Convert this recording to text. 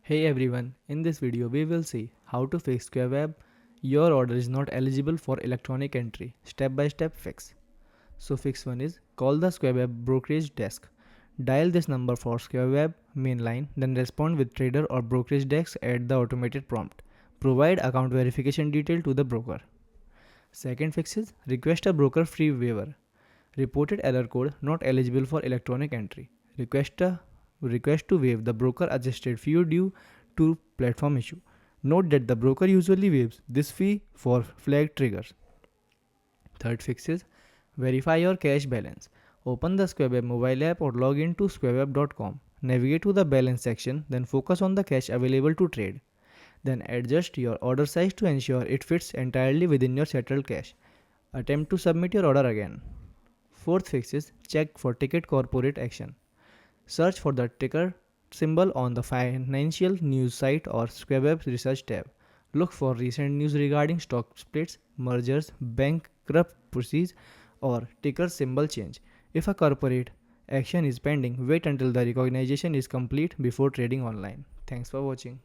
Hey everyone, in this video we will see how to fix Schwab. Your order is not eligible for electronic entry. Step by step fix. So fix 1 is call the Schwab brokerage desk. Dial this number for Schwab main line, then respond with trader or brokerage desk at the automated prompt. Provide account verification detail to the broker. Second fix is request a broker free waiver. Reported error code not eligible for electronic entry. Request to waive the broker adjusted fee due to platform issue. Note that the broker usually waives this fee for flag triggers. Third fix is verify your cash balance. Open the Schwab mobile app or log in to schwab.com. Navigate to the balance section, then focus on the cash available to trade. Then adjust your order size to ensure it fits entirely within your settled cash. Attempt to submit your order again. Fourth fix is check for ticket corporate action. Search for the ticker symbol on the financial news site or Schwab research tab. Look for recent news regarding stock splits, mergers, bankruptcies, or ticker symbol change. If a corporate action is pending, wait until the recognition is complete before trading online. Thanks for watching.